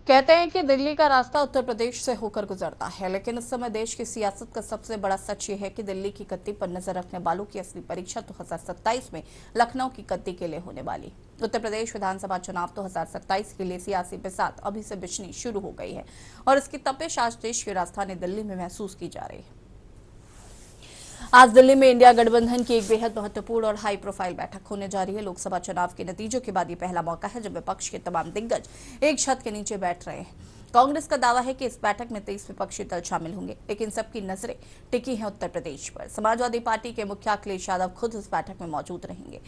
कहते हैं कि दिल्ली का रास्ता उत्तर प्रदेश से होकर गुजरता है, लेकिन इस समय देश की सियासत का सबसे बड़ा सच ये है कि दिल्ली की गद्दी पर नजर रखने वालों की असली परीक्षा 2027 में लखनऊ की गद्दी के लिए होने वाली। उत्तर प्रदेश विधानसभा चुनाव 2027 के लिए सियासी बिसात अभी से बिछनी शुरू हो गई है और इसकी तपिश आज देश की राजधानी दिल्ली में महसूस की जा रही है। आज दिल्ली में इंडिया गठबंधन की एक बेहद महत्वपूर्ण और हाई प्रोफाइल बैठक होने जा रही है। लोकसभा चुनाव के नतीजों के बाद ये पहला मौका है जब विपक्ष के तमाम दिग्गज एक छत के नीचे बैठ रहे हैं। कांग्रेस का दावा है कि इस बैठक में 23 विपक्षी दल शामिल होंगे, लेकिन सबकी नजरें टिकी हैं उत्तर प्रदेश पर। समाजवादी पार्टी के मुखिया अखिलेश यादव खुद इस बैठक में मौजूद रहेंगे।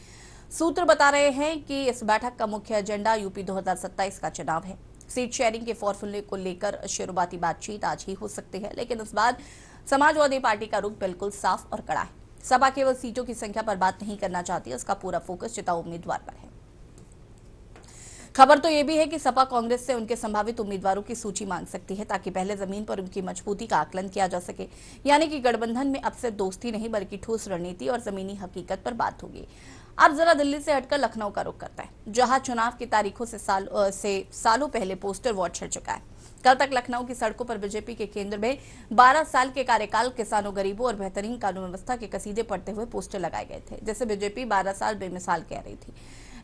सूत्र बता रहे हैं कि इस बैठक का मुख्य एजेंडा यूपी 2027 का चुनाव है। सीट शेयरिंग के फॉर्मूले को लेकर शुरुआती बातचीत आज ही हो सकती है, लेकिन इस बार समाजवादी पार्टी का रुख बिल्कुल साफ और कड़ा है। सपा केवल सीटों की संख्या पर बात नहीं करना चाहती, उसका पूरा फोकस जिताऊ उम्मीदवार पर है। खबर तो यह भी है कि सपा कांग्रेस से उनके संभावित उम्मीदवारों की सूची मांग सकती है, ताकि पहले जमीन पर उनकी मजबूती का आकलन किया जा सके। यानी कि गठबंधन में अब से दोस्ती नहीं बल्कि ठोस रणनीति और जमीनी हकीकत पर बात होगी। अब जरा दिल्ली से हटकर लखनऊ का रुख करता है, जहां चुनाव की तारीखों से सालों पहले पोस्टर वॉर छिड़ चुका है। कल तक लखनऊ की सड़कों पर बीजेपी के केंद्र में 12 साल के कार्यकाल, किसानों, गरीबों और बेहतरीन कानून व्यवस्था के कसीदे पढ़ते हुए पोस्टर लगाए गए थे, जैसे बीजेपी 12 साल बेमिसाल कह रही थी।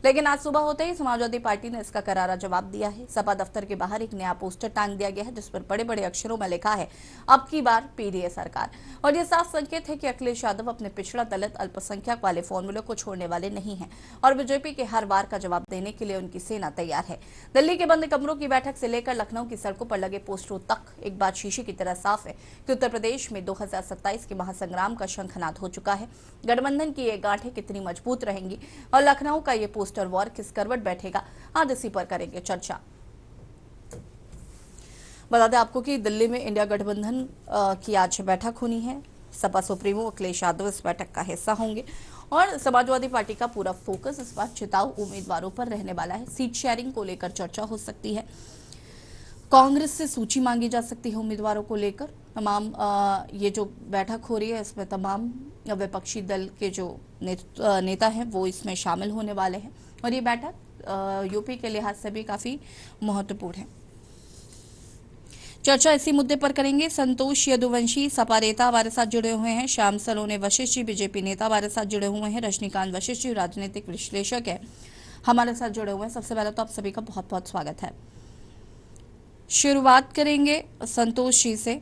लेकिन आज सुबह होते ही समाजवादी पार्टी ने इसका करारा जवाब दिया है। सपा दफ्तर के बाहर एक नया पोस्टर टांग दिया गया है, जिस पर बड़े बड़े अक्षरों में लिखा है, अब की बार पीडीए सरकार। और यह साफ संकेत है कि अखिलेश यादव अपने पिछड़ा दलित अल्पसंख्यक वाले फॉर्मूले को छोड़ने वाले नहीं है और बीजेपी के हर वार का जवाब देने के लिए उनकी सेना तैयार है। दिल्ली के बंद कमरों की बैठक से लेकर लखनऊ की सड़कों पर लगे पोस्टरों तक एक बात शीशे की तरह साफ है कि उत्तर प्रदेश में 2027 के महासंग्राम का शंखनाद हो चुका है। गठबंधन की ये गांठें कितनी मजबूत रहेंगी और लखनऊ का ये पोस्टर वॉर किस करवट बैठेगा, आज इसी पर करेंगे चर्चा। बता दें आपको कि दिल्ली में इंडिया गठबंधन की आज बैठक होनी है। सपा सुप्रीमो अखिलेश यादव इस बैठक का हिस्सा होंगे और समाजवादी पार्टी का पूरा फोकस इस बार जिताऊ उम्मीदवारों पर रहने वाला है। सीट शेयरिंग को लेकर चर्चा हो सकती है, कांग्रेस से सूची मांगी जा सकती है उम्मीदवारों को लेकर। तमाम ये जो बैठक हो रही है इसमें तमाम विपक्षी दल के जो नेता हैं वो इसमें शामिल होने वाले हैं और ये बैठक यूपी के लिहाज से भी काफी महत्वपूर्ण है। चर्चा इसी मुद्दे पर करेंगे। संतोष यदुवंशी सपा नेता हमारे साथ जुड़े हुए हैं। श्याम सलोने वशिष्ठ जी बीजेपी नेता हमारे साथ जुड़े हुए हैं। रजनीकांत वशिष्ठ जी राजनीतिक विश्लेषक है, हमारे साथ जुड़े हुए हैं। सबसे पहले तो आप सभी का बहुत बहुत स्वागत है। शुरुआत करेंगे संतोष जी से।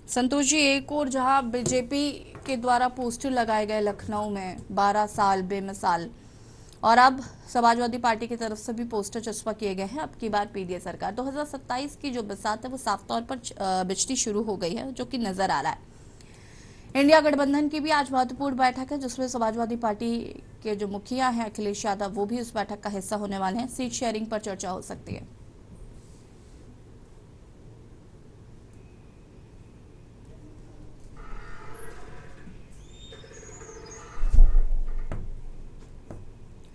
संतोष जी, एक और जहां बीजेपी के द्वारा पोस्टर लगाए गए लखनऊ में 12 साल बेमिसाल, और अब समाजवादी पार्टी की तरफ से भी पोस्टर चस्पा किए गए हैं, अब की बार पीडीए सरकार। 2027 की जो बरसात है वो साफ तौर पर बिजली शुरू हो गई है, जो कि नजर आ रहा है। इंडिया गठबंधन की भी आज महत्वपूर्ण बैठक है, जिसमें समाजवादी पार्टी के जो मुखिया हैं अखिलेश यादव, वो भी उस बैठक का हिस्सा होने वाले हैं। सीट शेयरिंग पर चर्चा हो सकती है।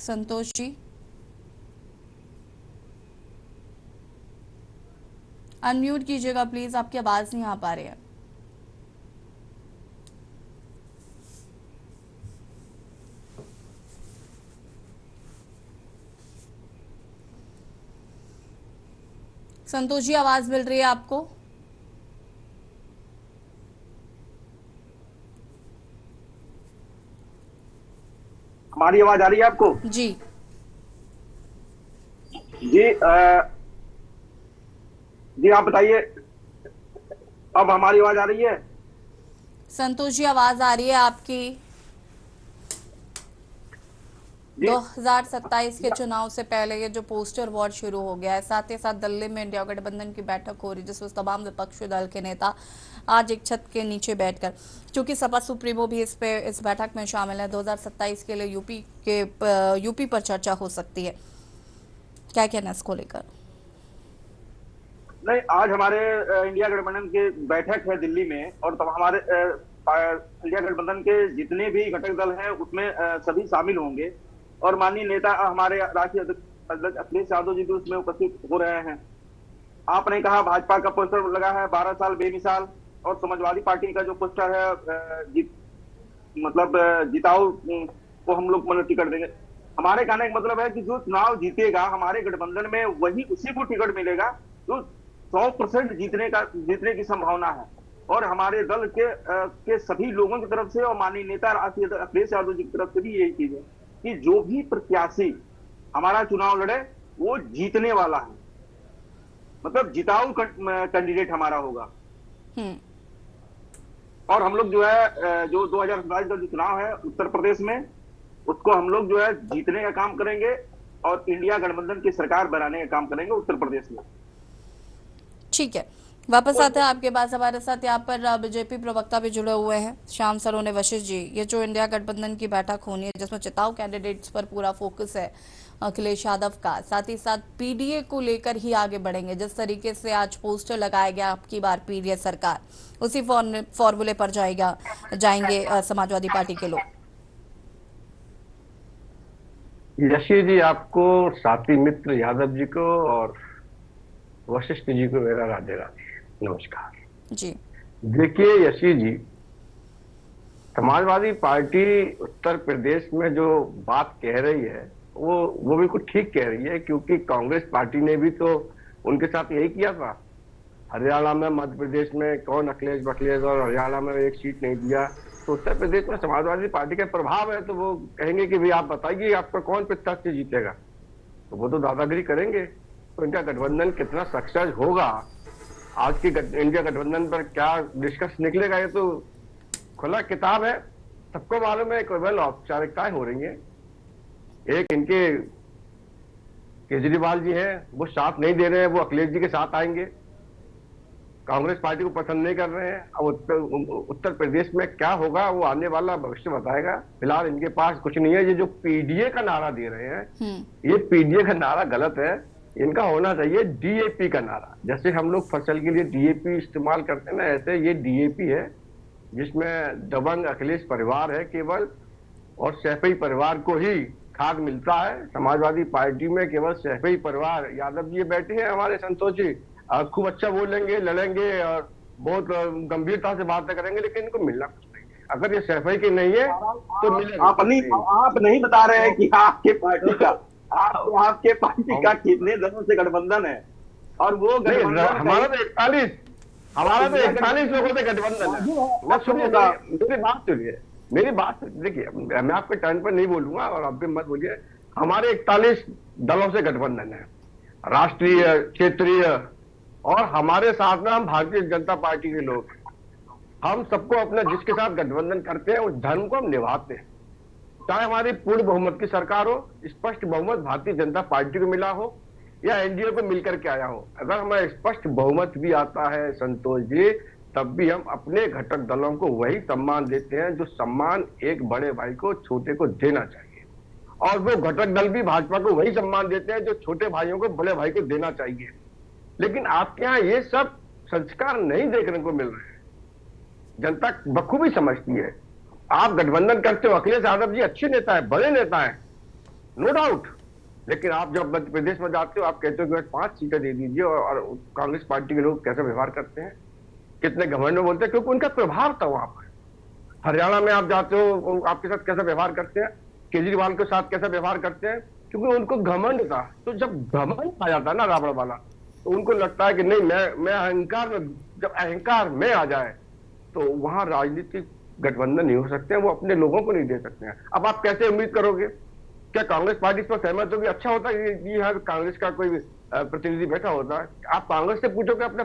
संतोष जी अनम्यूट कीजिएगा प्लीज, आपकी आवाज नहीं आ पा रही है। संतोष जी, आवाज मिल रही है आपको? हमारी आवाज आ रही है आपको? जी जी जी आप बताइए, अब हमारी आवाज आ रही है? संतोष जी, आवाज आ रही है आपकी। जी 2027 के चुनाव से पहले ये जो पोस्टर वॉर शुरू हो गया है, साथ ही साथ दिल्ली में इंडिया गठबंधन की बैठक हो रही है, जिसमें तमाम विपक्षी दल के नेता आज एक छत के नीचे बैठकर, क्योंकि सपा सुप्रीमो भी इस बैठक में शामिल है, 2027 के लिए यूपी पर चर्चा हो सकती है। क्या कहना है इसको लेकर? नहीं, आज हमारे इंडिया गठबंधन की बैठक है दिल्ली में, और तब हमारे इंडिया गठबंधन के जितने भी घटक दल हैं उसमें सभी शामिल होंगे और माननीय नेता हमारे राष्ट्रीय अध्यक्ष अखिलेश यादव जी भी उसमें उपस्थित हो रहे हैं। आपने कहा भाजपा का पोस्टर लगा है 12 साल बेमिसाल, और समाजवादी पार्टी का जो पोस्टर है मतलब जिताऊ को हम लोग टिकट देंगे। हमारे कहने का मतलब है कि जो चुनाव जीतेगा हमारे गठबंधन में वही उसी को टिकट मिलेगा जो 100% जीतने की संभावना है। और हमारे दल के सभी लोगों की तरफ से और माननीय नेता राष्ट्रीय अखिलेश यादव जी की तरफ से भी यही चीज है कि जो भी प्रत्याशी हमारा चुनाव लड़े वो जीतने वाला है, मतलब जिताऊ कैंडिडेट हमारा होगा। हम्म। और हम लोग जो है जो 2027 का जो चुनाव है उत्तर प्रदेश में, उसको हम लोग जो है जीतने का काम करेंगे और इंडिया गठबंधन की सरकार बनाने का काम करेंगे उत्तर प्रदेश में। ठीक है, वापस आते हैं आपके पास। हमारे साथ यहाँ पर बीजेपी प्रवक्ता भी जुड़े हुए हैं, श्याम सरोने वशिष्ठ जी। ये जो इंडिया गठबंधन की बैठक होनी है जिसमें चिताऊ कैंडिडेट्स पर पूरा फोकस है अखिलेश यादव का, साथ ही साथ पीडीए को लेकर ही आगे बढ़ेंगे। जिस तरीके से आज पोस्टर लगाया गया आपकी बार पीडीए सरकार, उसी फॉर्मूले पर जाएंगे समाजवादी पार्टी के लोग। यशी जी, आपको, साथी मित्र यादव जी को और वशिष्ठ जी को मेरा राधे राधे नमस्कार जी। देखिए यशी जी, समाजवादी पार्टी उत्तर प्रदेश में जो बात कह रही है वो बिल्कुल ठीक कह रही है, क्योंकि कांग्रेस पार्टी ने भी तो उनके साथ यही किया था। हरियाणा में, मध्य प्रदेश में कौन अखिलेश बखलेश, और हरियाणा में एक सीट नहीं दिया। तो उत्तर प्रदेश में समाजवादी पार्टी का प्रभाव है, तो वो कहेंगे कि भाई आप बताइए आपका कौन प्रत्याशी जीतेगा, तो वो तो दादागिरी करेंगे। तो इनका गठबंधन कितना सक्सेस होगा, आज की इंडिया गठबंधन पर क्या डिस्कस निकलेगा, ये तो खुला किताब है, सबको मालूम है। केवल औपचारिकताएं हो रही है। एक इनके केजरीवाल जी हैं, वो साथ नहीं दे रहे हैं, वो अखिलेश जी के साथ आएंगे। कांग्रेस पार्टी को पसंद नहीं कर रहे हैं। अब उत्तर प्रदेश में क्या होगा वो आने वाला भविष्य बताएगा। फिलहाल इनके पास कुछ नहीं है। ये जो पीडीए का नारा दे रहे हैं, ये पीडीए का नारा गलत है। इनका होना चाहिए डीएपी का नारा। जैसे हम लोग फसल के लिए डीएपी इस्तेमाल करते हैं ना, ऐसे ये डीएपी है, जिसमें दबंग अखिलेश परिवार है केवल, और सैफई परिवार को ही खाद मिलता है। समाजवादी पार्टी में केवल सैफई परिवार, यादव जी बैठे हैं हमारे संतोष जी, खूब अच्छा बोलेंगे, लड़ेंगे और बहुत गंभीरता से बातें करेंगे, लेकिन इनको मिलना कुछ नहीं। अगर ये सैफई की नहीं है तो मिलेगा। आप नहीं बता रहे हैं कि आपके पार्टी का आपके पार्टी का कितने दलों से गठबंधन है, और वो गठबंधन हमारा तो 41 लोगों से गठबंधन है। सुनिए, मेरी बात देखिए, मैं आपके टर्न पर नहीं बोलूंगा और आप भी मत बोलिए। हमारे 41 दलों से गठबंधन है, राष्ट्रीय, क्षेत्रीय, और हमारे साथ में हम भारतीय जनता पार्टी के लोग। हम सबको अपने जिसके साथ गठबंधन करते हैं उस धर्म को हम निभाते हैं। चाहे हमारी पूर्ण बहुमत की सरकार हो, स्पष्ट बहुमत भारतीय जनता पार्टी को मिला हो, या एनडीए को मिलकर के आया हो। अगर हमें स्पष्ट बहुमत भी आता है संतोष जी, तब भी हम अपने घटक दलों को वही सम्मान देते हैं जो सम्मान एक बड़े भाई को छोटे को देना चाहिए, और वो घटक दल भी भाजपा को वही सम्मान देते हैं जो छोटे भाइयों को बड़े भाई को देना चाहिए। लेकिन आपके यहाँ ये सब संस्कार नहीं देखने को मिल रहे हैं। जनता बखूबी समझती है। आप गठबंधन करते हो, अखिलेश यादव जी अच्छे नेता है, बड़े नेता है, नो डाउट, लेकिन आप जब मध्य प्रदेश में जाते हो आप कहते हो कि 5 सीटें दे दीजिए, और कांग्रेस पार्टी के लोग कैसे व्यवहार करते हैं, कितने घमंड में बोलते हैं, क्योंकि उनका प्रभाव था वहां पर। हरियाणा में आप जाते हो, आपके साथ कैसा व्यवहार करते हैं, केजरीवाल के साथ कैसा व्यवहार करते हैं, क्योंकि उनको घमंड था। तो जब घमंड आ जाता है ना रावण वाला, तो उनको लगता है कि नहीं, मैं अहंकार में, जब अहंकार में आ जाए तो वहां राजनीतिक गठबंधन नहीं हो सकते हैं, वो अपने लोगों को नहीं दे सकते हैं। अब आप कैसे उम्मीद करोगे, क्या कांग्रेस पार्टी इस पर सहमत होगी? अच्छा होता है ये यहाँ कांग्रेस का कोई प्रतिनिधि बैठा होता है। आप कांग्रेस से पूछोगे अपने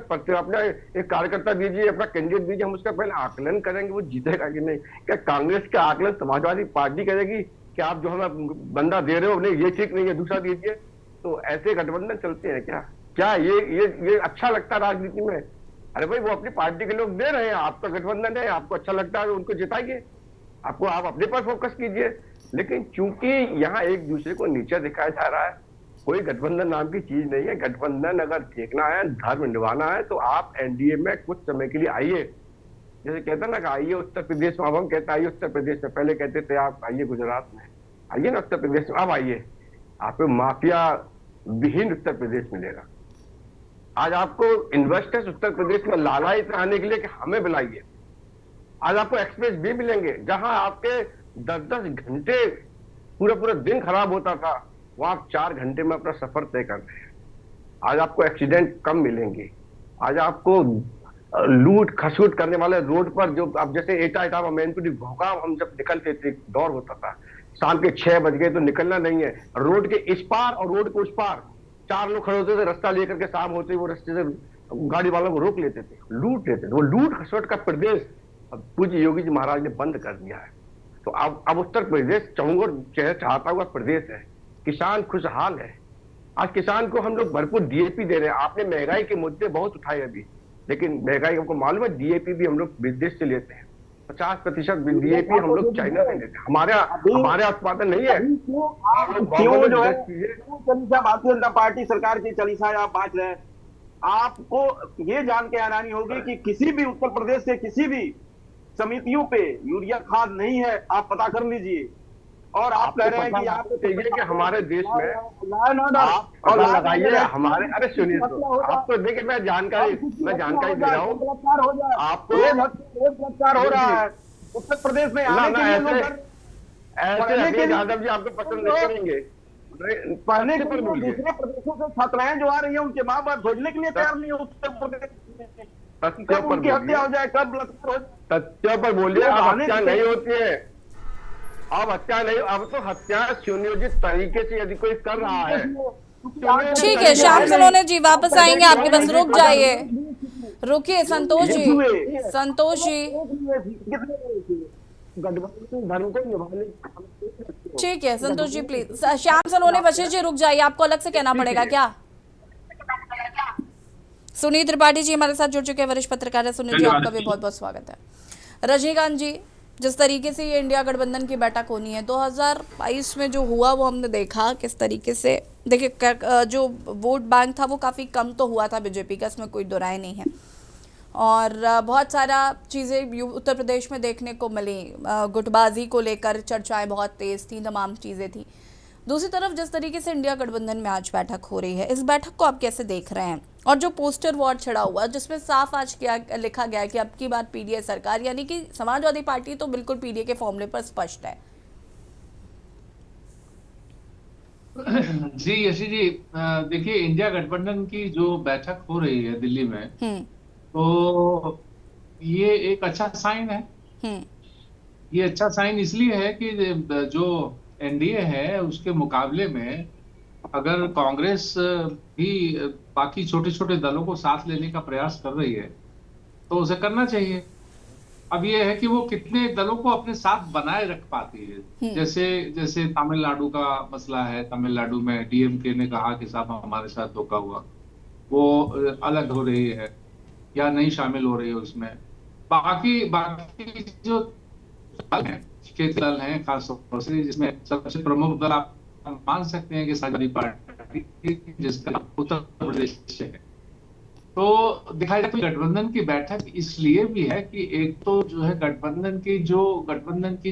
एक कार्यकर्ता दीजिए, अपना कैंडिडेट दीजिए, हम उसका पहले आकलन करेंगे वो जीतेगा कि नहीं। क्या कांग्रेस का आकलन समाजवादी पार्टी करेगी कि आप जो हमें बंदा दे रहे हो नहीं, ये ठीक नहीं है, दूसरा दीजिए? तो ऐसे गठबंधन चलते हैं क्या ये अच्छा लगता है राजनीति में? अरे भाई, वो अपनी पार्टी के लोग दे रहे हैं, आपका गठबंधन है, आपको अच्छा लगता है तो उनको जिताइए, आपको आप अपने पर फोकस कीजिए। लेकिन चूंकि यहाँ एक दूसरे को नीचे दिखाया जा रहा है, कोई गठबंधन नाम की चीज नहीं है। गठबंधन अगर देखना है, धर्म निभाना है, तो आप एनडीए में कुछ समय के लिए आइए। जैसे कहते हैं ना कि आइए उत्तर प्रदेश में, अब हम कहते हैं आइए उत्तर प्रदेश में, पहले कहते थे आप आइए गुजरात में, आइए ना उत्तर प्रदेश में, अब आइए, आपको माफिया विहीन उत्तर प्रदेश मिलेगा। आज आपको इन्वेस्टर्स उत्तर प्रदेश में लालायित आने के लिए कि हमें बुलाइए। आज आपको एक्सप्रेस भी मिलेंगे, जहां आपके 10-10 घंटे पूरा पूरा दिन खराब होता था, वो आप 4 घंटे में अपना सफर तय कर रहे हैं। आज आपको एक्सीडेंट कम मिलेंगे। आज आपको लूट खसूट करने वाले रोड पर जो अब जैसे एटा इटावा मैनपुरी भोगाव हम जब निकलते थे, दौर होता था, शाम के 6 बज गए तो निकलना नहीं है। रोड के इस पार और रोड के उस पार 4 लोग खड़े होते थे, रास्ता लेकर के शाम होते वो रास्ते से गाड़ी वालों को रोक लेते थे, लूट लेते थे। वो लूट खसोट का प्रदेश अब पूज्य योगी जी महाराज ने बंद कर दिया है। तो अब उत्तर प्रदेश चाहता हुआ प्रदेश है, किसान खुशहाल है। आज किसान को हम लोग भरपूर डीएपी दे रहे हैं। आपने महंगाई के मुद्दे बहुत उठाए अभी, लेकिन महंगाई हमको मालूम है, डीएपी भी हम लोग विदेश से लेते हैं। 50% डीएपी हम लोग चाइना से लेते हैं। हमारे उत्पादन नहीं है। क्यों जो है चलीसा भारतीय जनता पार्टी सरकार की चलीसा आप बांट रहे हैं? आपको ये जान के हैरानी होगी कि किसी भी उत्तर प्रदेश के किसी भी समितियों पे यूरिया खाद नहीं है, आप पता कर लीजिए। और आप कह रहे हैं कि आप चाहिए कि हमारे देश में आप पता लगाइए हमारे। अरे सुनिए, तो आपको देखिए मैं जानकारी दे रहा हूँ आपको। बलात्कार हो रहा है उत्तर प्रदेश में आने के लिए ऐसे यादव जी आपको पसंद नहीं करेंगे। पढ़ने के लिए दूसरे प्रदेशों से छात्राएं जो आ रही हैं, उनके माँ बाप भेजने के लिए तैयार नहीं है उत्तर प्रदेश में। कब उनकी हत्या हो जाए, कब बलात्कार हो जाए, सत्य पर बोलिए। अब हत्या नहीं होती है, अब हत्या नहीं, अब तो हत्या सुनियोजित तरीके से यदि कोई कर रहा है। ठीक है श्याम सलोने जी, वापस आएंगे आपके पास, रुक जाइए, रुकिए संतोष जी। धर्म को निभाने। ठीक है संतोष जी प्लीज। श्याम सलोने वशिष्ठ जी रुक जाइए, आपको अलग से कहना पड़ेगा क्या? सुनील त्रिपाठी जी हमारे साथ जुड़ चुके हैं, वरिष्ठ पत्रकार है। सुनील जी आपका भी बहुत बहुत स्वागत है। रजनीकांत जी, जिस तरीके से ये इंडिया गठबंधन की बैठक होनी है, 2022 में जो हुआ वो हमने देखा किस तरीके से। देखिए जो वोट बैंक था वो काफ़ी कम तो हुआ था बीजेपी का, इसमें कोई दो राय नहीं है। और बहुत सारा चीज़ें उत्तर प्रदेश में देखने को मिली, गुटबाजी को लेकर चर्चाएं बहुत तेज़ थी, तमाम चीज़ें थी। दूसरी तरफ जिस तरीके से इंडिया गठबंधन में आज बैठक हो रही है, इस बैठक को आप कैसे देख रहे हैं? और जो पोस्टर वॉर छिड़ा हुआ जिसमें साफ आज लिखा गया कि अब की बार पीडीए सरकार, यानी कि समाजवादी पार्टी तो बिल्कुल पीडीए के फॉर्मूले पर स्पष्ट है। जी यशी जी, देखिए इंडिया गठबंधन की जो बैठक हो रही है दिल्ली में, तो ये एक अच्छा साइन है। ये अच्छा साइन इसलिए है कि जो एनडीए है उसके मुकाबले में अगर कांग्रेस भी बाकी छोटे छोटे दलों को साथ लेने का प्रयास कर रही है तो उसे करना चाहिए। अब ये है कि वो कितने दलों को अपने साथ बनाए रख पाती है। जैसे तमिलनाडु का मसला है, तमिलनाडु में डीएमके ने कहा कि साहब हमारे साथ धोखा हुआ, वो अलग हो रही है या नहीं शामिल हो रही है उसमें। बाकी जो दल हैं, के दल हैं खासतौर से, जिसमें सबसे प्रमुख दल आप मान सकते हैं कि समाजवादी पार्टी, जिसका उत्तर प्रदेश से है। तो दिखाई जाए तो गठबंधन की बैठक इसलिए भी है कि एक तो जो है गठबंधन की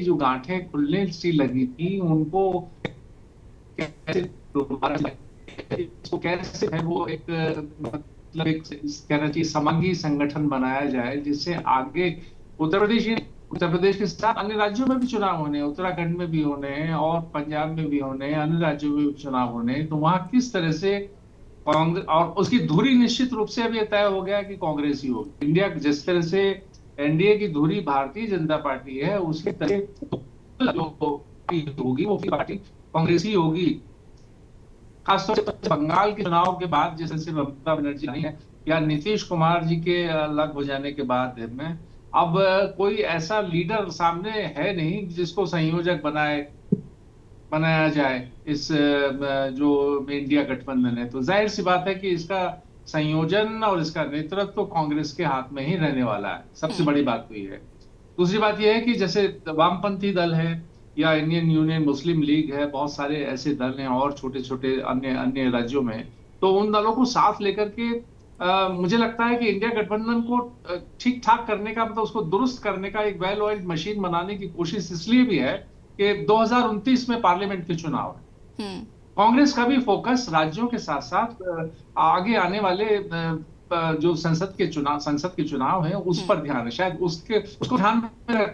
जो गांठें खुलने सी लगी थी, उनको कैसे है वो एक मतलब एक कहना चाहिए समांगी संगठन बनाया जाए, जिससे आगे उत्तर प्रदेश के साथ अन्य राज्यों में भी चुनाव होने हैं, उत्तराखंड में भी होने हैं और पंजाब में भी होने हैं, अन्य राज्यों में भी चुनाव होने हैं। तो वहां किस तरह से कांग्रेस, और उसकी धुरी निश्चित रूप से अभी तय हो गया कि कांग्रेस ही होगी। इंडिया जिस तरह से एनडीए की धुरी भारतीय जनता पार्टी है, उसी तरह होगी वो पार्टी कांग्रेस ही होगी। खासतौर से बंगाल के चुनाव के बाद जिस तरह से ममता बनर्जी नहीं है या नीतीश कुमार जी के अलग हो जाने के बाद में अब कोई ऐसा लीडर सामने है नहीं जिसको संयोजक बनाया जाए इस जो इंडिया गठबंधन है। तो जाहिर सी बात है कि इसका संयोजन और इसका नेतृत्व तो कांग्रेस के हाथ में ही रहने वाला है। सबसे बड़ी बात तो ये है। दूसरी बात यह है कि जैसे वामपंथी दल है या इंडियन यूनियन मुस्लिम लीग है, बहुत सारे ऐसे दल हैं और छोटे छोटे अन्य राज्यों में, तो उन दलों को साथ लेकर के मुझे लगता है कि इंडिया गठबंधन को ठीक ठाक करने का, मतलब उसको दुरुस्त करने का एक वेल ऑयल्ड मशीन बनाने की कोशिश इसलिए भी है कि 2029 में पार्लियामेंट के चुनाव है। कांग्रेस का भी फोकस राज्यों के साथ साथ आगे आने वाले जो संसद के चुनाव है उस पर ध्यान है। शायद उसको ध्यान में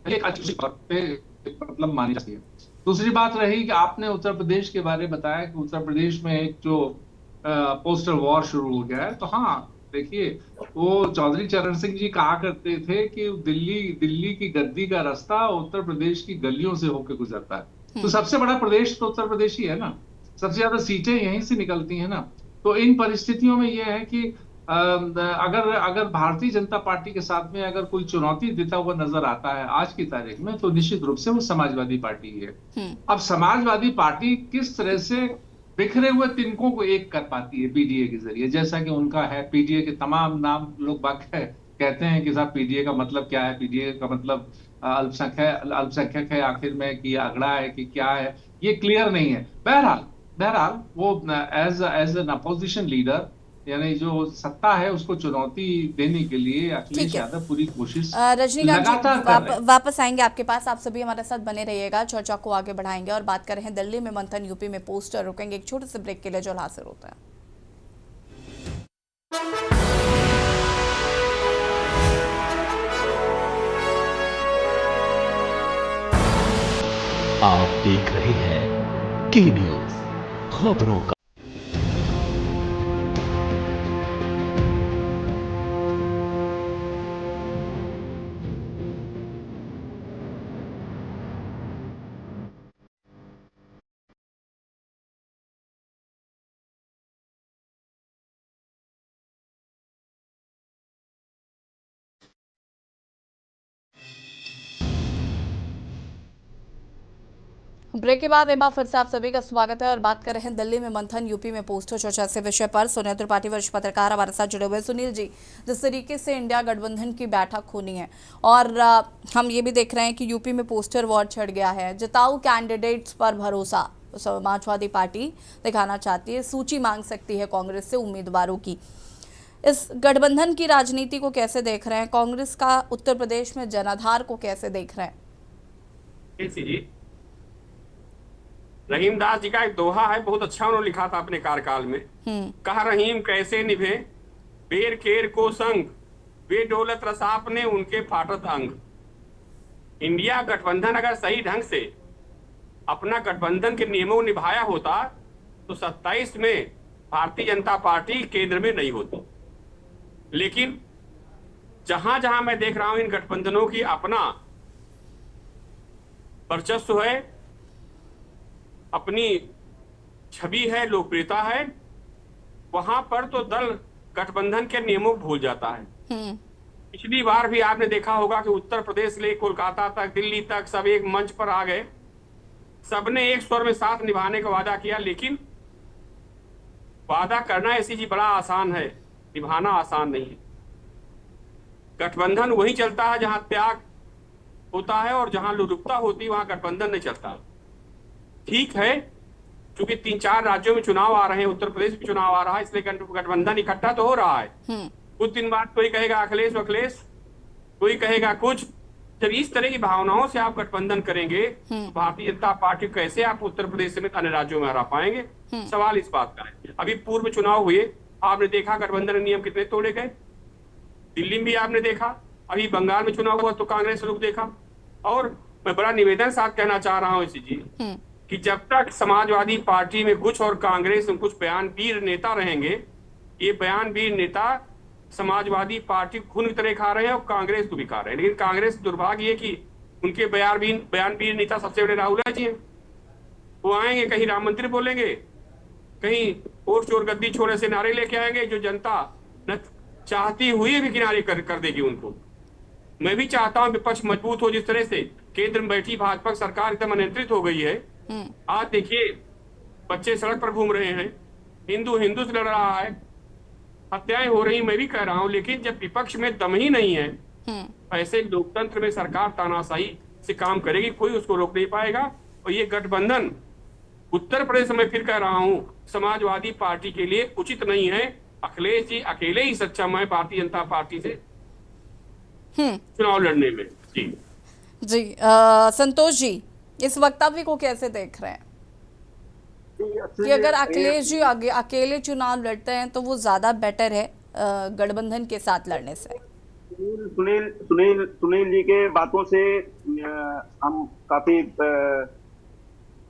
एक अच्छी बात पे मतलब मानी जाती है। दूसरी बात रही कि आपने उत्तर प्रदेश के बारे में बताया कि उत्तर प्रदेश में एक जो पोस्टर वॉर शुरू हो गया है, तो हाँ देखिए, वो चौधरी चरण सिंह जी कहा करते थे कि दिल्ली दिल्ली की गद्दी का रास्ता उत्तर प्रदेश की गलियों से होकर गुजरता है। तो सबसे बड़ा प्रदेश तो उत्तर प्रदेश ही है ना, सबसे ज्यादा सीटें यहीं से निकलती हैं ना। तो इन परिस्थितियों में यह है कि अगर अगर भारतीय जनता पार्टी के साथ में अगर कोई चुनौती देता हुआ नजर आता है आज की तारीख में, तो निश्चित रूप से वो समाजवादी पार्टी है। अब समाजवादी पार्टी किस तरह से बिखरे हुए तिनकों को एक कर पाती है पीडीए के जरिए, जैसा कि उनका है। पीडीए के तमाम नाम लोग कहते हैं कि साहब पीडीए का मतलब क्या है, पीडीए का मतलब अल्पसंख्यक है आखिर में, कि अगड़ा है कि क्या है, ये क्लियर नहीं है। बहरहाल बहरहाल वो एज एन अपोजिशन लीडर, यानी जो सत्ता है उसको चुनौती देने के लिए अखिलेश यादव पूरी कोशिश रजनीकांत जी लगातार कर रहे हैं। वापस आएंगे आपके पास, आप सभी हमारे साथ बने रहिएगा, चर्चा को आगे बढ़ाएंगे और बात कर रहे हैं दिल्ली में मंथन, यूपी में पोस्टर। रुकेंगे एक छोटे से ब्रेक के लिए जो हासिल होता है। आप देख रहे हैं के न्यूज खबरों का। ब्रेक के बाद एक बार फिर से आप सभी का स्वागत है और बात कर रहे हैं दिल्ली में मंथन, यूपी में पोस्टर चर्चा से विषय पर। सुनील त्रिपाठी वरिष्ठ पत्रकार हमारे साथ जुड़े हुए। सुनील जी, जिस तरीके से इंडिया गठबंधन की बैठक होनी है और हम ये भी देख रहे हैं कि यूपी में पोस्टर वॉर छिड़ गया है, जिताऊ कैंडिडेट्स पर भरोसा समाजवादी पार्टी दिखाना चाहती है, सूची मांग सकती है कांग्रेस से उम्मीदवारों की। इस गठबंधन की राजनीति को कैसे देख रहे हैं, कांग्रेस का उत्तर प्रदेश में जनाधार को कैसे देख रहे हैं? रहीम दास जी का एक दोहा है, बहुत अच्छा उन्होंने लिखा था अपने कार्यकाल में। कहा रहीम कैसे निभे बेर केर को संग, वे डोलत रसाप ने उनके फाटत अंग। इंडिया गठबंधन अगर सही ढंग से अपना गठबंधन के नियमों को निभाया होता तो 27 में भारतीय जनता पार्टी केंद्र में नहीं होती। लेकिन जहां जहां मैं देख रहा हूं इन गठबंधनों की अपना वर्चस्व है, अपनी छवि है, लोकप्रियता है, वहां पर तो दल गठबंधन के नियमों को भूल जाता है। पिछली बार भी आपने देखा होगा कि उत्तर प्रदेश से कोलकाता तक, दिल्ली तक सब एक मंच पर आ गए, सबने एक स्वर में साथ निभाने का वादा किया। लेकिन वादा करना ऐसी चीज बड़ा आसान है, निभाना आसान नहीं है। गठबंधन वही चलता है जहां त्याग होता है और जहां लुरुकता होती है वहां गठबंधन नहीं चलता। ठीक है, क्योंकि 3-4 राज्यों में चुनाव आ रहे हैं, उत्तर प्रदेश में चुनाव आ रहा है, इसलिए गठबंधन इकट्ठा तो हो रहा है। कुछ दिन बाद कोई कहेगा अखिलेश अखिलेश, कोई कहेगा कुछ। जब इस तरह की भावनाओं से आप गठबंधन करेंगे तो भारतीय जनता पार्टी कैसे आप उत्तर प्रदेश समेत अन्य राज्यों में हरा पाएंगे? सवाल इस बात का है। अभी पूर्व चुनाव हुए, आपने देखा गठबंधन नियम कितने तोड़े गए। दिल्ली में भी आपने देखा, अभी बंगाल में चुनाव हुआ तो कांग्रेस रुख देखा। और मैं बड़ा निवेदन साथ कहना चाह रहा हूँ इसी जी कि जब तक समाजवादी पार्टी में कुछ और कांग्रेस में कुछ बयानवीर नेता रहेंगे, ये बयानवीर नेता समाजवादी पार्टी खून की तरह खा रहे हैं और कांग्रेस को भी खा रहे हैं। लेकिन कांग्रेस दुर्भाग्य है कि उनके बयानवीर नेता सबसे बड़े राहुल जी हैं। वो आएंगे, कहीं राम मंदिर बोलेंगे, कहीं वोट चोर गद्दी छोड़े से नारे लेके आएंगे, जो जनता न चाहती हुई भी किनारे कर देगी उनको। मैं भी चाहता हूं विपक्ष मजबूत हो, जिस तरह से केंद्र में बैठी भाजपा सरकार एकदम अनियंत्रित हो गई है। आज देखिए बच्चे सड़क पर घूम रहे हैं, हिंदू हिंदू से लड़ रहा है, हत्याएं हो रही, मैं भी कह रहा हूं। लेकिन जब विपक्ष में दम ही नहीं है, ऐसे लोकतंत्र में सरकार तानाशाही से काम करेगी, कोई उसको रोक नहीं पाएगा। और ये गठबंधन उत्तर प्रदेश में फिर कह रहा हूं समाजवादी पार्टी के लिए उचित नहीं है। अखिलेश जी अकेले ही सक्षम है भारतीय जनता पार्टी से चुनाव लड़ने में। जी संतोष जी, इस वक्तव्य को कैसे देख रहे हैं कि अगर अखिलेश जी अकेले चुनाव लड़ते हैं तो वो ज्यादा बेटर है गठबंधन के साथ लड़ने से? सुनील जी के बातों से हम काफी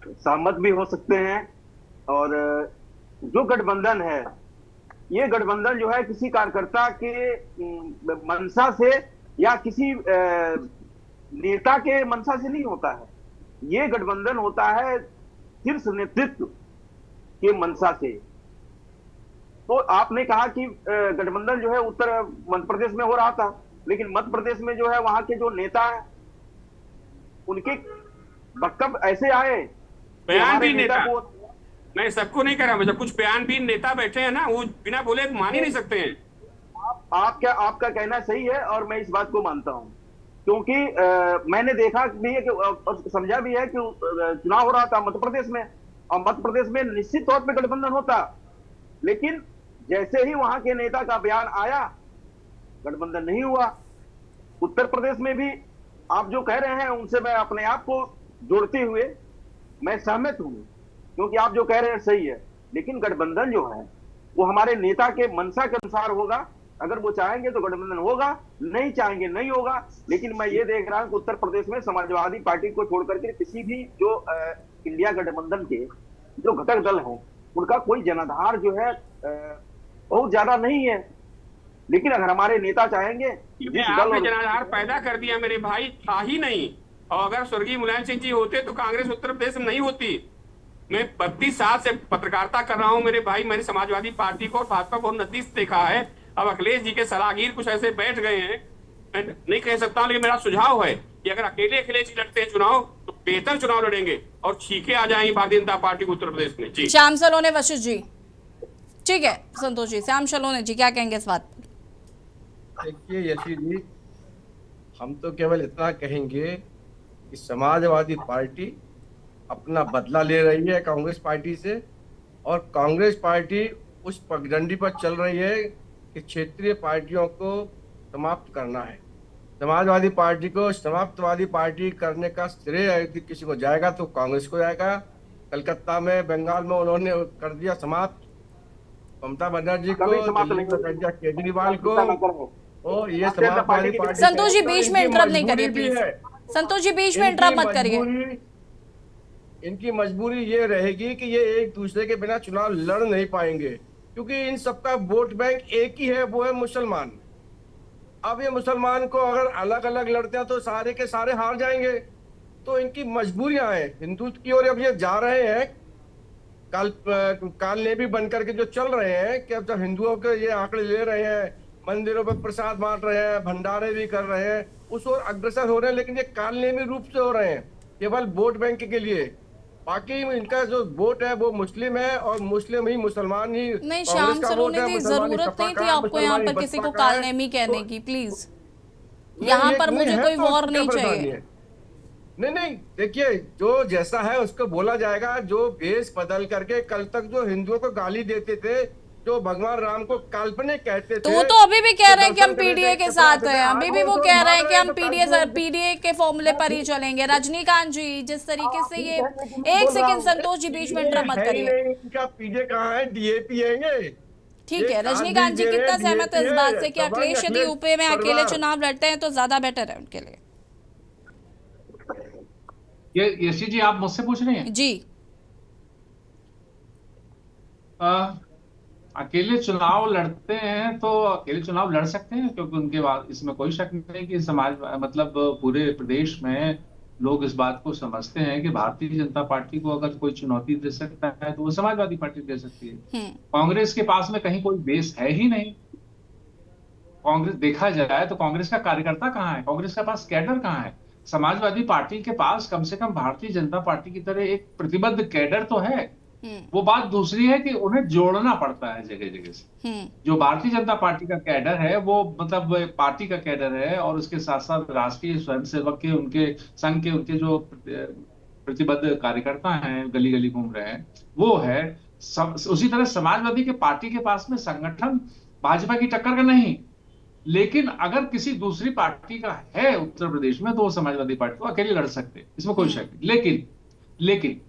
सहमत भी हो सकते हैं। और जो गठबंधन है, ये गठबंधन जो है किसी कार्यकर्ता के मंशा से या किसी नेता के मंशा से नहीं होता है। ये गठबंधन होता है शीर्ष नेतृत्व के मंशा से। तो आपने कहा कि गठबंधन जो है उत्तर मध्य प्रदेश में हो रहा था, लेकिन मध्य प्रदेश में जो है वहां के जो नेता हैं उनके वक्तव्य ऐसे आए, बयान भी नेता को मैं सबको नहीं कर रहा, मतलब कुछ बयान भी नेता बैठे हैं ना, वो बिना बोले मान ही नहीं सकते हैं। आपका कहना सही है और मैं इस बात को मानता हूं, क्योंकि मैंने देखा भी है कि समझा भी है कि चुनाव हो रहा था मध्य प्रदेश में, और मध्य प्रदेश में निश्चित तौर पे गठबंधन होता, लेकिन जैसे ही वहां के नेता का बयान आया गठबंधन नहीं हुआ। उत्तर प्रदेश में भी आप जो कह रहे हैं उनसे मैं अपने आप को जोड़ते हुए मैं सहमत हूं, क्योंकि आप जो कह रहे हैं सही है, लेकिन गठबंधन जो है वो हमारे नेता के मंशा के अनुसार होगा। अगर वो चाहेंगे तो गठबंधन होगा, नहीं चाहेंगे नहीं होगा। लेकिन मैं ये देख रहा हूं कि उत्तर प्रदेश में समाजवादी पार्टी को छोड़कर के किसी भी जो इंडिया गठबंधन के जो घटक दल हैं उनका कोई जनाधार जो है बहुत ज्यादा नहीं है। लेकिन अगर हमारे नेता चाहेंगे, आपने जनाधार पैदा कर दिया मेरे भाई, था ही नहीं। और अगर स्वर्गीय मुलायम सिंह जी होते तो कांग्रेस उत्तर प्रदेश में नहीं होती। मैं 32 साल से पत्रकारिता कर रहा हूं मेरे भाई, मैंने समाजवादी पार्टी को और भाजपा को बहुत नजदीक से देखा है। अब अखिलेश जी के सलाहगीर कुछ ऐसे बैठ गए हैं, मैं नहीं कह सकता, लेकिन मेरा सुझाव है कि अगर अकेले अखिलेश जी लड़ते हैं चुनाव तो बेहतर चुनाव लड़ेंगे और छीके आ जाएंगी भारतीय जनता पार्टी को उत्तर प्रदेश में। जी श्याम सलोने वशिष्ठ जी, ठीक है संतोष जी, श्याम सलोने जी क्या कहेंगे इस बात पर? देखिए यशी जी, हम तो केवल इतना कहेंगे कि समाजवादी पार्टी अपना बदला ले रही है कांग्रेस पार्टी से, और कांग्रेस पार्टी उस पगडंडी पर चल रही है कि क्षेत्रीय पार्टियों को समाप्त करना है। समाजवादी पार्टी को समाप्तवादी पार्टी करने का श्रेय यदि किसी को जाएगा तो कांग्रेस को जाएगा। कलकत्ता में, बंगाल में उन्होंने कर दिया समाप्त ममता बनर्जी को, दिल्ली में कर दिया केजरीवाल को, और ये समाजवादी पार्टी। संतोष जी बीच में इंटरप्ट नहीं करिए प्लीज। संतोष जी बीच में इंटरप्ट मत करिए। इनकी मजबूरी ये रहेगी कि ये एक दूसरे के बिना चुनाव लड़ नहीं पाएंगे, क्योंकि इन सबका वोट बैंक एक ही है, वो है मुसलमान। अब ये मुसलमान को अगर अलग अलग लड़ते हैं तो सारे के सारे हार जाएंगे। तो इनकी मजबूरियां हैं हिंदुत्व की ओर। अब ये जा रहे हैं काल ने भी बनकर के जो चल रहे हैं कि अब जब हिंदुओं के ये आंकड़े ले रहे हैं, मंदिरों पर प्रसाद बांट रहे हैं, भंडारे भी कर रहे हैं, उस ओर अग्रसर हो रहे हैं, लेकिन ये कालनेमी रूप से हो रहे हैं केवल वोट बैंक के लिए। बाकी इनका जो वोट है वो मुस्लिम है, और मुस्लिम ही मुसलमान ही। नहीं श्याम सलोने जी, जरूरत नहीं थी आपको यहाँ पर किसी को कालनेमी कहने की, प्लीज। यहाँ पर मुझे कोई वॉर नहीं चाहिए। नहीं, देखिए जो जैसा है उसको बोला जाएगा। जो भेष बदल करके कल तक जो हिंदुओं को गाली देते थे, जो भगवान राम को काल्पनिक कहते थे, तो वो तो अभी भी कह रहे हैं कि हम पीडीए के साथ हैं। अभी भी वो कह रहे हैं कि हम पीडीए के फॉर्मूले पर ही चलेंगे। रजनीकांत जी, जिस तरीके से ये, एक सेकंड संतोष जी बीच में इंटरप्ट मत करिए। इनका पीडीए कहाँ है, डीएपी है। ठीक है, रजनीकांत जी कितना सहमत है इस बात से कि अखिलेश यदि यूपी में अकेले चुनाव लड़ते हैं तो ज्यादा बेटर है उनके लिए? ये यशी जी आप मुझसे पूछ रहे हैं? जी। अकेले चुनाव लड़ते हैं तो अकेले चुनाव लड़ सकते हैं, क्योंकि उनके बाद इसमें कोई शक नहीं कि समाज मतलब पूरे प्रदेश में लोग इस बात को समझते हैं कि भारतीय जनता पार्टी को अगर कोई चुनौती दे सकता है तो वो समाजवादी पार्टी दे सकती है। कांग्रेस के पास में कहीं कोई बेस है ही नहीं। कांग्रेस देखा जाए तो कांग्रेस का कार्यकर्ता कहाँ है, कांग्रेस के पास कैडर कहाँ है? समाजवादी पार्टी के पास कम से कम भारतीय जनता पार्टी की तरह एक प्रतिबद्ध कैडर तो है। वो बात दूसरी है कि उन्हें जोड़ना पड़ता है जगह जगह से। जो भारतीय जनता पार्टी का कैडर है वो मतलब पार्टी का कैडर है, और उसके साथ साथ राष्ट्रीय स्वयंसेवक के, उनके संघ के, उनके जो प्रतिबद्ध कार्यकर्ता हैं, गली गली घूम रहे हैं, वो है। उसी तरह समाजवादी के पार्टी के पास में संगठन भाजपा की टक्कर का नहीं, लेकिन अगर किसी दूसरी पार्टी का है उत्तर प्रदेश में तो वो समाजवादी पार्टी को अकेले लड़ सकते, इसमें कोई शक नहीं। लेकिन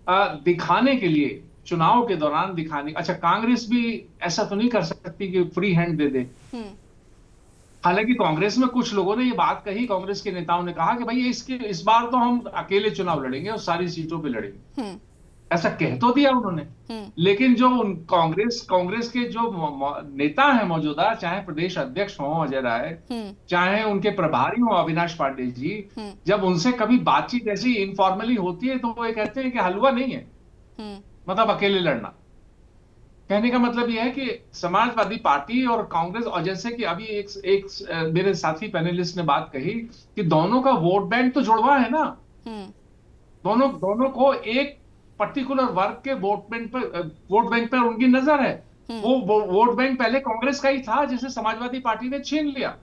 दिखाने के लिए, चुनाव के दौरान दिखाने, अच्छा कांग्रेस भी ऐसा तो नहीं कर सकती कि फ्री हैंड दे दे। हालांकि कांग्रेस में कुछ लोगों ने ये बात कही, कांग्रेस के नेताओं ने कहा कि भाई इस बार तो हम अकेले चुनाव लड़ेंगे और सारी सीटों पे लड़ेंगे, ऐसा कह तो दिया उन्होंने। लेकिन जो कांग्रेस के जो नेता हैं मौजूदा, चाहे प्रदेश अध्यक्ष हो अजय राय, चाहे उनके प्रभारी हो अविनाश पांडे जी, जब उनसे कभी बातचीत ऐसी इनफॉर्मली होती है तो वो ये कहते हैं कि हलवा नहीं है, मतलब अकेले लड़ना। कहने का मतलब यह है कि समाजवादी पार्टी और कांग्रेस, और जैसे कि अभी एक मेरे साथी पैनलिस्ट ने बात कही कि दोनों का वोट बैंक तो जुड़वा है ना, दोनों को एक पर्टिकुलर वर्ग के वोट बैंक पर उनकी नजर है। वो वोट बैंक पहले कांग्रेस का ही था, जिसे समाजवादी पार्टी ने छीन लिया।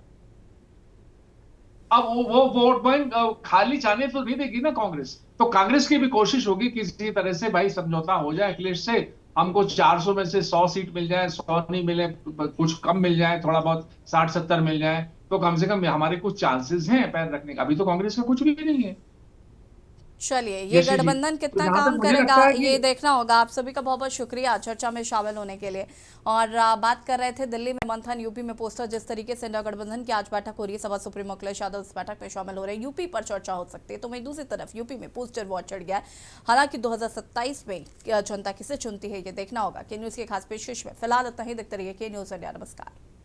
अब वो वोट बैंक खाली जाने तो नहीं देगी ना कांग्रेस। तो कांग्रेस की भी कोशिश होगी किसी तरह से भाई समझौता हो जाए अखिलेश से, हमको 400 में से 100 सीट मिल जाए, 100 नहीं मिले, कुछ कम मिल जाए, थोड़ा बहुत 60-70 मिल जाए, तो कम से कम हमारे कुछ चांसेस हैं पैर रखने का। अभी तो कांग्रेस का कुछ भी नहीं है। चलिए, ये गठबंधन कितना काम करेगा ये देखना होगा। आप सभी का बहुत बहुत शुक्रिया चर्चा में शामिल होने के लिए। और बात कर रहे थे दिल्ली में मंथन, यूपी में पोस्टर, जिस तरीके से इंडिया गठबंधन की आज बैठक हो रही है, सपा सुप्रीमो अखिलेश यादव इस बैठक में शामिल हो रहे हैं, यूपी पर चर्चा हो सकती है। तो वहीं दूसरी तरफ यूपी में पोस्टर वॉर चढ़ गया है। हालांकि 2027 में जनता किसे चुनती है ये देखना होगा। के न्यूज के खास पेशकश में फिलहाल इतना ही। देखते रहिए के न्यूज इंडिया। नमस्कार।